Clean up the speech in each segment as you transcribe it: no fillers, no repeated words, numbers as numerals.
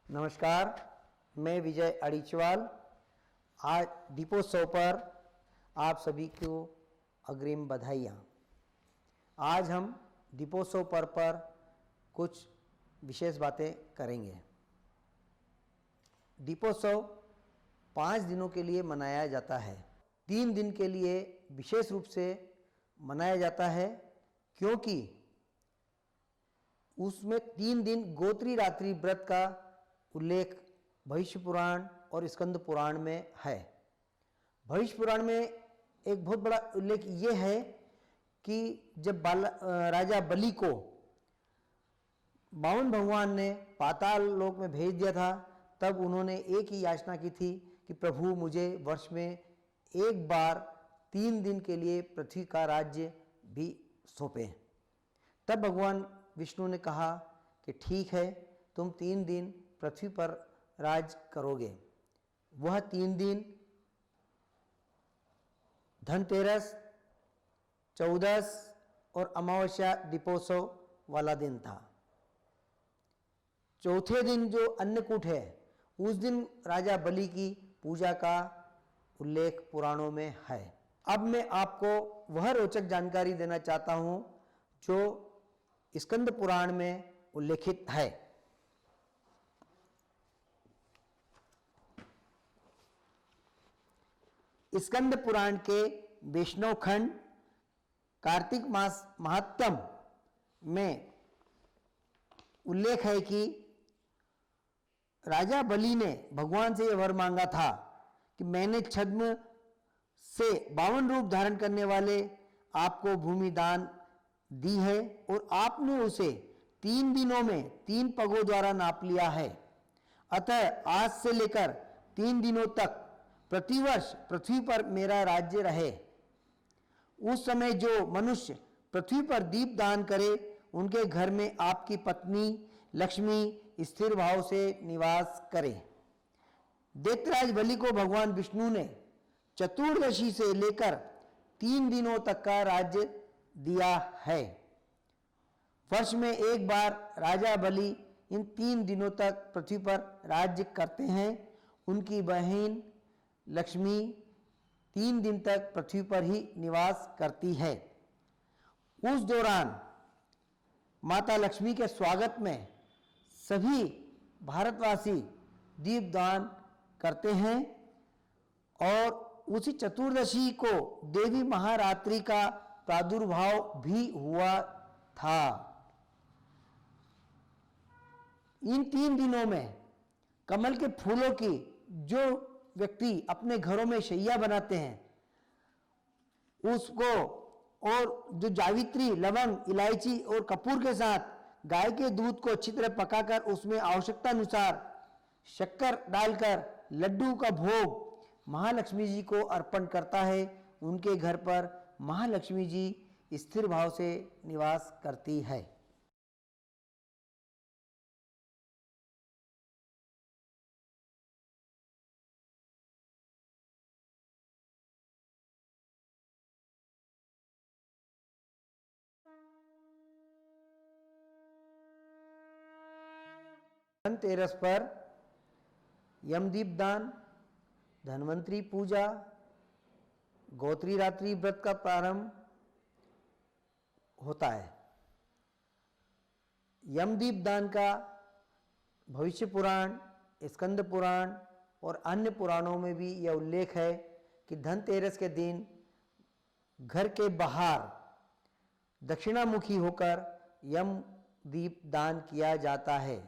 नमस्कार, मैं विजय अड़ीचवाल। आज दीपोत्सव पर आप सभी को अग्रिम बधाइयाँ। आज हम दीपोत्सव पर्व पर कुछ विशेष बातें करेंगे। दीपोत्सव 5 दिनों के लिए मनाया जाता है। 3 दिन के लिए विशेष रूप से मनाया जाता है क्योंकि उसमें 3 दिन गोत्री रात्रि व्रत का उल्लेख भविष्य पुराण और स्कंद पुराण में है। भविष्य पुराण में एक बहुत बड़ा उल्लेख ये है कि जब राजा बलि को बामन भगवान ने पाताल लोक में भेज दिया था, तब उन्होंने एक ही याचना की थी कि प्रभु मुझे वर्ष में एक बार 3 दिन के लिए पृथ्वी का राज्य भी सौंपें। तब भगवान विष्णु ने कहा कि ठीक है, तुम 3 दिन पृथ्वी पर राज करोगे। वह 3 दिन धनतेरस, चौदस और अमावस्या दीपोत्सव वाला दिन था। चौथे दिन जो अन्नकूट है, उस दिन राजा बलि की पूजा का उल्लेख पुराणों में है। अब मैं आपको वह रोचक जानकारी देना चाहता हूं जो स्कंद पुराण में उल्लेखित है। स्कंद पुराण के वैष्णव खंड कार्तिक मास महात्म्य में उल्लेख है कि राजा बलि ने भगवान से यह वर मांगा था कि मैंने छद्म से 52 रूप धारण करने वाले आपको भूमि दान दी है और आपने उसे 3 दिनों में 3 पगों द्वारा नाप लिया है। अतः आज से लेकर 3 दिनों तक प्रतिवर्ष पृथ्वी पर मेरा राज्य रहे। उस समय जो मनुष्य पृथ्वी पर दीप दान करे, उनके घर में आपकी पत्नी लक्ष्मी स्थिर भाव से निवास करे। दैत्यराज बलि को भगवान विष्णु ने चतुर्दशी से लेकर 3 दिनों तक का राज्य दिया है। वर्ष में एक बार राजा बलि इन 3 दिनों तक पृथ्वी पर राज्य करते हैं। उनकी बहन लक्ष्मी 3 दिन तक पृथ्वी पर ही निवास करती है। उस दौरान माता लक्ष्मी के स्वागत में सभी भारतवासी दीपदान करते हैं और उसी चतुर्दशी को देवी महारात्रि का प्रादुर्भाव भी हुआ था। इन 3 दिनों में कमल के फूलों की जो व्यक्ति अपने घरों में शैया बनाते हैं, उसको और जो जावित्री, लवंग, इलायची और कपूर के साथ गाय के दूध को अच्छी तरह पकाकर उसमें आवश्यकता अनुसार शक्कर डालकर लड्डू का भोग महालक्ष्मी जी को अर्पण करता है, उनके घर पर महालक्ष्मी जी स्थिर भाव से निवास करती है। धनतेरस पर यमदीप दान, धन्वंतरी पूजा, गोत्री रात्रि व्रत का प्रारंभ होता है। यमदीप दान का भविष्य पुराण, स्कंद पुराण और अन्य पुराणों में भी यह उल्लेख है कि धनतेरस के दिन घर के बाहर दक्षिणामुखी होकर यम दीप दान किया जाता है।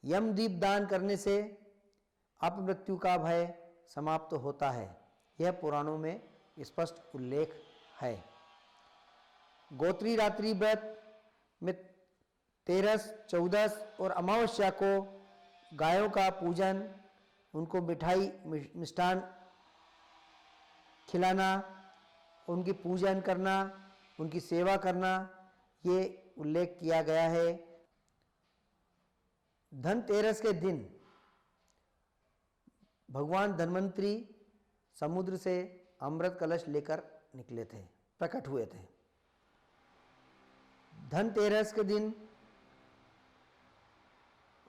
यम दीप दान करने से अपमृत्यु का भय समाप्त होता है, यह पुराणों में स्पष्ट उल्लेख है। गोत्री रात्रि व्रत में तेरस, चौदस और अमावस्या को गायों का पूजन, उनको मिठाई मिष्ठान खिलाना, उनकी पूजन करना, उनकी सेवा करना, ये उल्लेख किया गया है। धनतेरस के दिन भगवान धन्वंतरी समुद्र से अमृत कलश लेकर निकले थे, प्रकट हुए थे। धनतेरस के दिन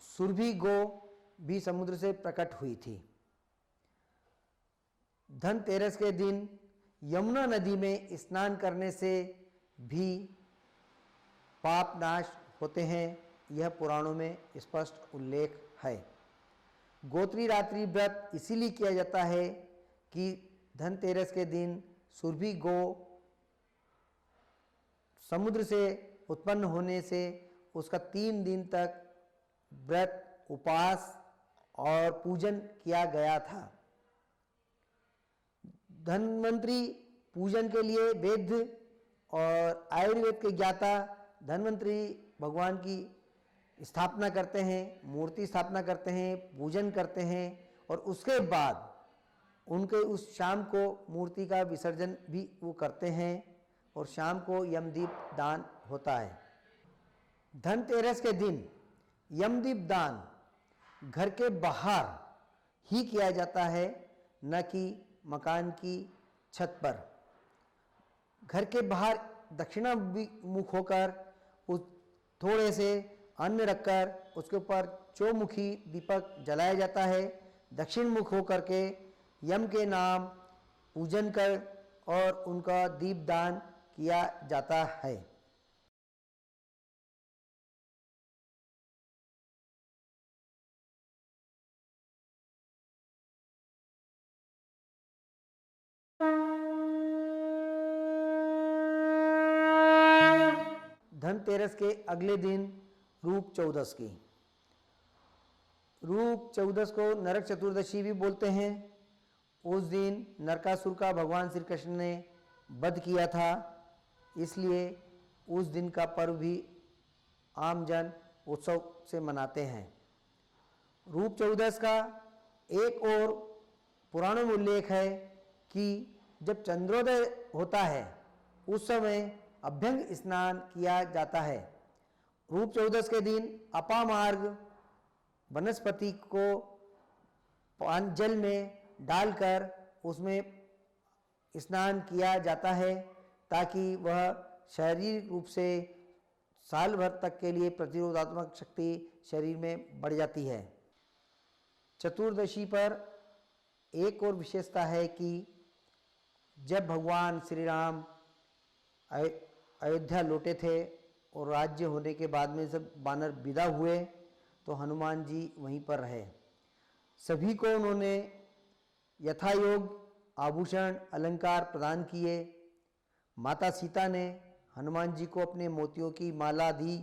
सुरभि गो भी समुद्र से प्रकट हुई थी। धनतेरस के दिन यमुना नदी में स्नान करने से भी पाप नाश होते हैं, यह पुराणों में स्पष्ट उल्लेख है। गोत्री रात्रि व्रत इसीलिए किया जाता है कि धनतेरस के दिन सुरभि गौ समुद्र से उत्पन्न होने से उसका 3 दिन तक व्रत, उपवास और पूजन किया गया था। धन्वंतरी पूजन के लिए वेद और आयुर्वेद के ज्ञाता धन्वंतरी भगवान की स्थापना करते हैं, मूर्ति स्थापना करते हैं, पूजन करते हैं और उसके बाद उनके उस शाम को मूर्ति का विसर्जन भी वो करते हैं और शाम को यमदीप दान होता है। धनतेरस के दिन यमदीप दान घर के बाहर ही किया जाता है, न कि मकान की छत पर। घर के बाहर दक्षिणाभिमुख होकर उस थोड़े से अन्न रखकर उसके ऊपर चौमुखी दीपक जलाया जाता है। दक्षिण मुख होकर के यम के नाम पूजन कर और उनका दीपदान किया जाता है। धनतेरस के अगले दिन रूप चौदस की। रूप चौदस को नरक चतुर्दशी भी बोलते हैं। उस दिन नरकासुर का भगवान श्री कृष्ण ने वध किया था, इसलिए उस दिन का पर्व भी आमजन उत्सव से मनाते हैं। रूप चौदस का एक और पुराणों में उल्लेख है कि जब चंद्रोदय होता है उस समय अभ्यंग स्नान किया जाता है। रूप चौदस के दिन अपामार्ग वनस्पति को जल में डालकर उसमें स्नान किया जाता है ताकि वह शारीरिक रूप से साल भर तक के लिए प्रतिरोधात्मक शक्ति शरीर में बढ़ जाती है। चतुर्दशी पर एक और विशेषता है कि जब भगवान श्री राम अयोध्या लौटे थे और राज्य होने के बाद में जब वानर विदा हुए तो हनुमान जी वहीं पर रहे। सभी को उन्होंने यथायोग आभूषण अलंकार प्रदान किए। माता सीता ने हनुमान जी को अपने मोतियों की माला दी,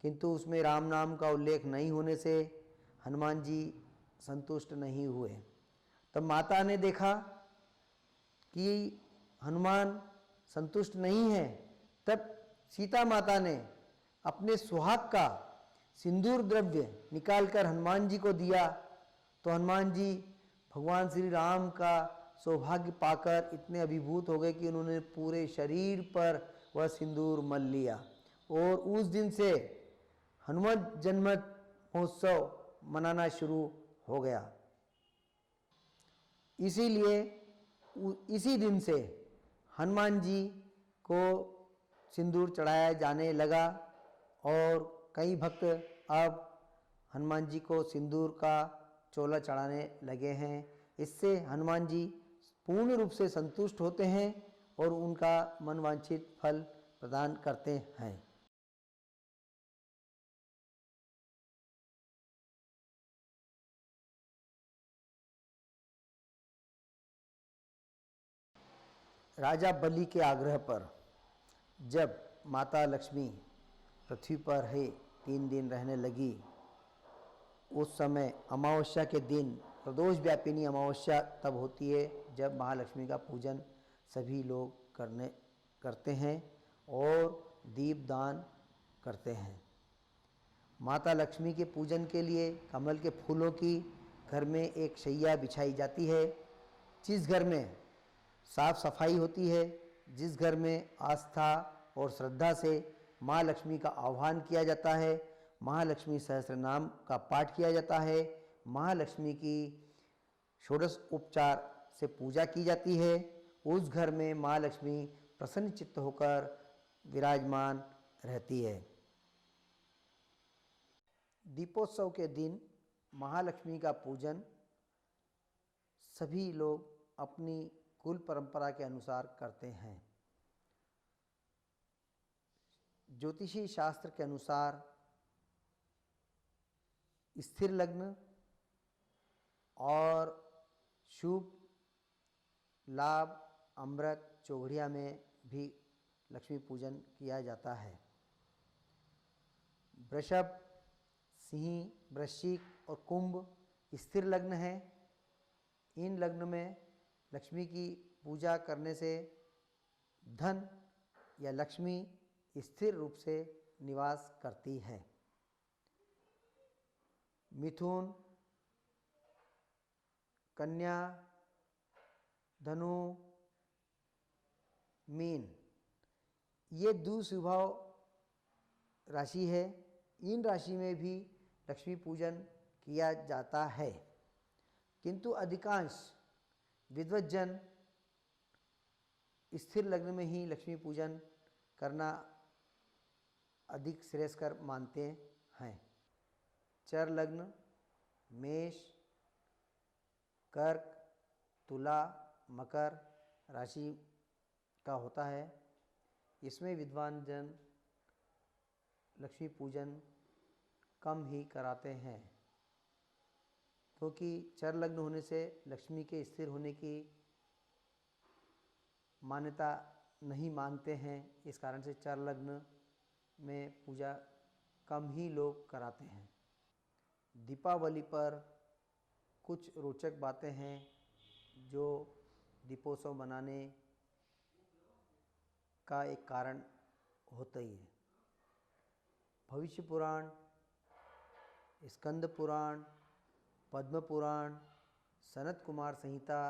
किंतु उसमें राम नाम का उल्लेख नहीं होने से हनुमान जी संतुष्ट नहीं हुए। तब माता ने देखा कि हनुमान संतुष्ट नहीं है, तब सीता माता ने अपने सुहाग का सिंदूर द्रव्य निकालकर हनुमान जी को दिया, तो हनुमान जी भगवान श्री राम का सौभाग्य पाकर इतने अभिभूत हो गए कि उन्होंने पूरे शरीर पर वह सिंदूर मल लिया और उस दिन से हनुमान जन्म महोत्सव मनाना शुरू हो गया। इसीलिए इसी दिन से हनुमान जी को सिंदूर चढ़ाया जाने लगा और कई भक्त अब हनुमान जी को सिंदूर का चोला चढ़ाने लगे हैं। इससे हनुमान जी पूर्ण रूप से संतुष्ट होते हैं और उनका मनवांछित फल प्रदान करते हैं। राजा बलि के आग्रह पर जब माता लक्ष्मी पृथ्वी पर है 3 दिन रहने लगी, उस समय अमावस्या के दिन प्रदोष व्यापिनी अमावस्या तब होती है जब महालक्ष्मी का पूजन सभी लोग करते हैं और दीपदान करते हैं। माता लक्ष्मी के पूजन के लिए कमल के फूलों की घर में एक शैया बिछाई जाती है। जिस घर में साफ सफाई होती है, जिस घर में आस्था और श्रद्धा से माँ लक्ष्मी का आह्वान किया जाता है, महालक्ष्मी सहस्त्र नाम का पाठ किया जाता है, महालक्ष्मी की षोडश उपचार से पूजा की जाती है, उस घर में माँ लक्ष्मी प्रसन्न चित्त होकर विराजमान रहती है। दीपोत्सव के दिन महालक्ष्मी का पूजन सभी लोग अपनी कुल परंपरा के अनुसार करते हैं। ज्योतिषी शास्त्र के अनुसार स्थिर लग्न और शुभ लाभ अमृत चौघड़िया में भी लक्ष्मी पूजन किया जाता है। वृषभ, सिंह, वृश्चिक और कुंभ स्थिर लग्न है। इन लग्न में लक्ष्मी की पूजा करने से धन या लक्ष्मी स्थिर रूप से निवास करती है। मिथुन, कन्या, धनु, मीन ये द्विस्वभाव राशि है। इन राशि में भी लक्ष्मी पूजन किया जाता है, किंतु अधिकांश विद्वज्जन स्थिर लग्न में ही लक्ष्मी पूजन करना अधिक श्रेयस्कर मानते हैं। चर लग्न मेष, कर्क, तुला, मकर राशि का होता है। इसमें विद्वान जन लक्ष्मी पूजन कम ही कराते हैं, क्योंकि चर लग्न होने से लक्ष्मी के स्थिर होने की मान्यता नहीं मानते हैं। इस कारण से चर लग्न में पूजा कम ही लोग कराते हैं। दीपावली पर कुछ रोचक बातें हैं जो दीपोत्सव मनाने का एक कारण होता ही है। भविष्य पुराण, स्कंद पुराण, पद्म पुराण, सनत कुमार संहिता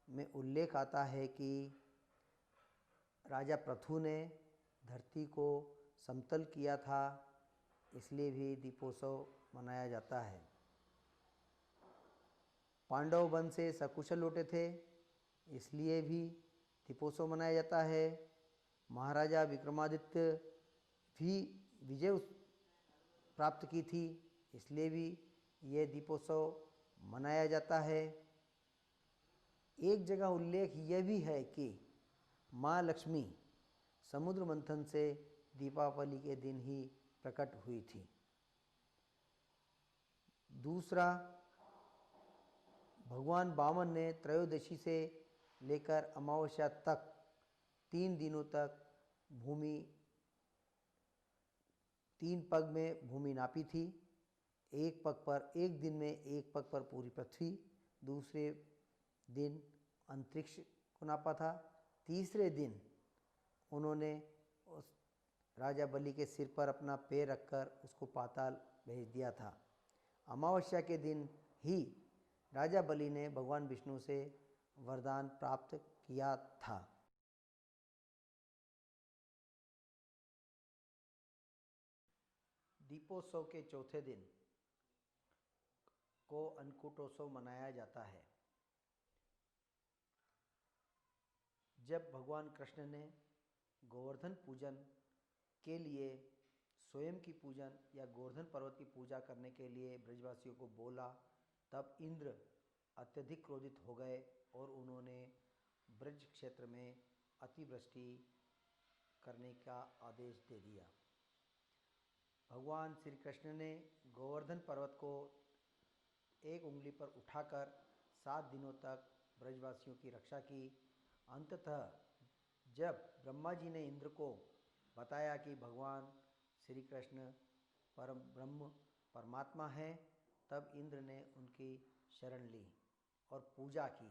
में उल्लेख आता है कि राजा पृथु ने धरती को समतल किया था, इसलिए भी दीपोत्सव मनाया जाता है। पांडव वन से सकुशल लौटे थे, इसलिए भी दीपोत्सव मनाया जाता है। महाराजा विक्रमादित्य भी विजय प्राप्त की थी, इसलिए भी यह दीपोत्सव मनाया जाता है। एक जगह उल्लेख यह भी है कि माँ लक्ष्मी समुद्र मंथन से दीपावली के दिन ही प्रकट हुई थी। दूसरा, भगवान वामन ने त्रयोदशी से लेकर अमावस्या तक 3 दिनों तक भूमि 3 पग में भूमि नापी थी। एक पग पर एक दिन में एक पग पर पूरी पृथ्वी, दूसरे दिन अंतरिक्ष को नापा था। तीसरे दिन उन्होंने उस राजा बलि के सिर पर अपना पैर रखकर उसको पाताल भेज दिया था। अमावस्या के दिन ही राजा बलि ने भगवान विष्णु से वरदान प्राप्त किया था। दीपोत्सव के चौथे दिन को अन्नकूटोत्सव मनाया जाता है। जब भगवान कृष्ण ने गोवर्धन पूजन के लिए स्वयं की पूजन या गोवर्धन पर्वत की पूजा करने के लिए ब्रजवासियों को बोला, तब इंद्र अत्यधिक क्रोधित हो गए और उन्होंने ब्रज क्षेत्र में अतिवृष्टि करने का आदेश दे दिया। भगवान श्री कृष्ण ने गोवर्धन पर्वत को एक उंगली पर उठाकर 7 दिनों तक ब्रजवासियों की रक्षा की। अंततः जब ब्रह्मा जी ने इंद्र को बताया कि भगवान श्री कृष्ण परम ब्रह्म परमात्मा हैं, तब इंद्र ने उनकी शरण ली और पूजा की।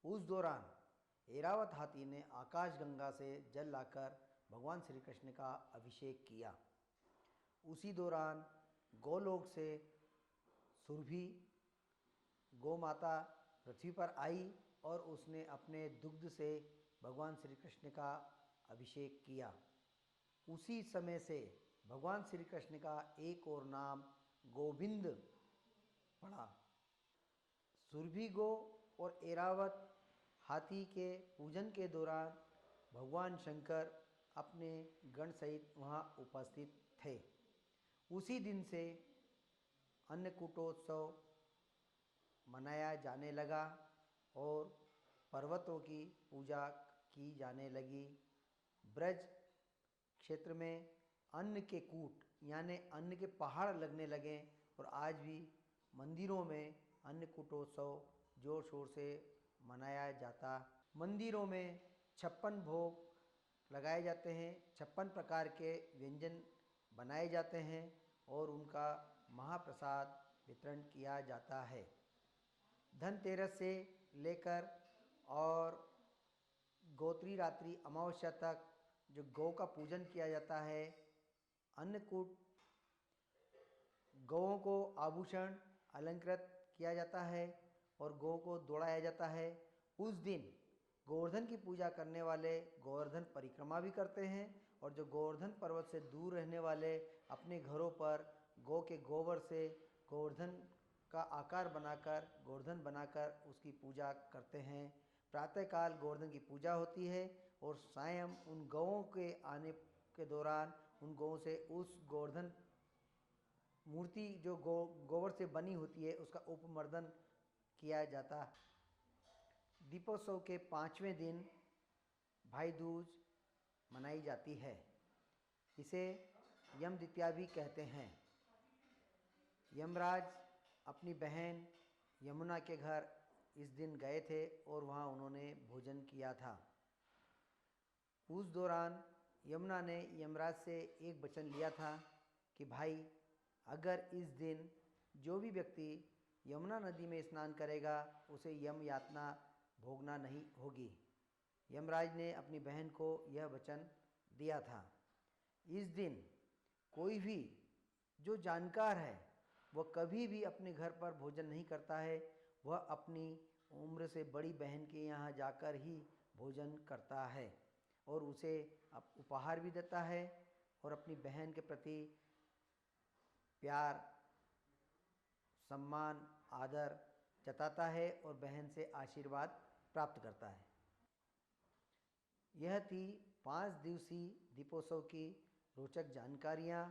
उस दौरान ऐरावत हाथी ने आकाशगंगा से जल लाकर भगवान श्री कृष्ण का अभिषेक किया। उसी दौरान गोलोक से सुरभि गौ माता पृथ्वी पर आई और उसने अपने दुग्ध से भगवान श्री कृष्ण का अभिषेक किया। उसी समय से भगवान श्री कृष्ण का एक और नाम गोविंद पड़ा। सुरभि गौ और ऐरावत हाथी के पूजन के दौरान भगवान शंकर अपने गण सहित वहाँ उपस्थित थे। उसी दिन से अन्नकूटोत्सव मनाया जाने लगा और पर्वतों की पूजा की जाने लगी। ब्रज क्षेत्र में अन्न के कूट यानी अन्न के पहाड़ लगने लगे और आज भी मंदिरों में अन्नकूटोत्सव जोर शोर से मनाया जाता। मंदिरों में 56 भोग लगाए जाते हैं, 56 प्रकार के व्यंजन बनाए जाते हैं और उनका महाप्रसाद वितरण किया जाता है। धनतेरस से लेकर और गोत्री रात्रि अमावस्या तक जो गौ का पूजन किया जाता है, अन्नकूट गौओं को आभूषण अलंकृत किया जाता है और गौ को दौड़ाया जाता है। उस दिन गोवर्धन की पूजा करने वाले गोवर्धन परिक्रमा भी करते हैं और जो गोवर्धन पर्वत से दूर रहने वाले अपने घरों पर गौ के गोबर से गोवर्धन का आकार बनाकर गोवर्धन बनाकर उसकी पूजा करते हैं। प्रातःकाल गोवर्धन की पूजा होती है और सायं उन गौओं के आने के दौरान उन गौओं से उस गोवर्धन मूर्ति जो गोबर से बनी होती है उसका उपमर्दन किया जाता। दीपोत्सव के 5वें दिन भाई दूज मनाई जाती है। इसे यम द्वितीया भी कहते हैं। यमराज अपनी बहन यमुना के घर इस दिन गए थे और वहाँ उन्होंने भोजन किया था। उस दौरान यमुना ने यमराज से एक वचन लिया था कि भाई अगर इस दिन जो भी व्यक्ति यमुना नदी में स्नान करेगा उसे यम यातना भोगना नहीं होगी। यमराज ने अपनी बहन को यह वचन दिया था। इस दिन कोई भी जो जानकार है वह कभी भी अपने घर पर भोजन नहीं करता है, वह अपनी उम्र से बड़ी बहन के यहाँ जाकर ही भोजन करता है और उसे उपहार भी देता है और अपनी बहन के प्रति प्यार, सम्मान, आदर जताता है और बहन से आशीर्वाद प्राप्त करता है। यह थी 5 दिवसीय दीपोत्सव की रोचक जानकारियाँ।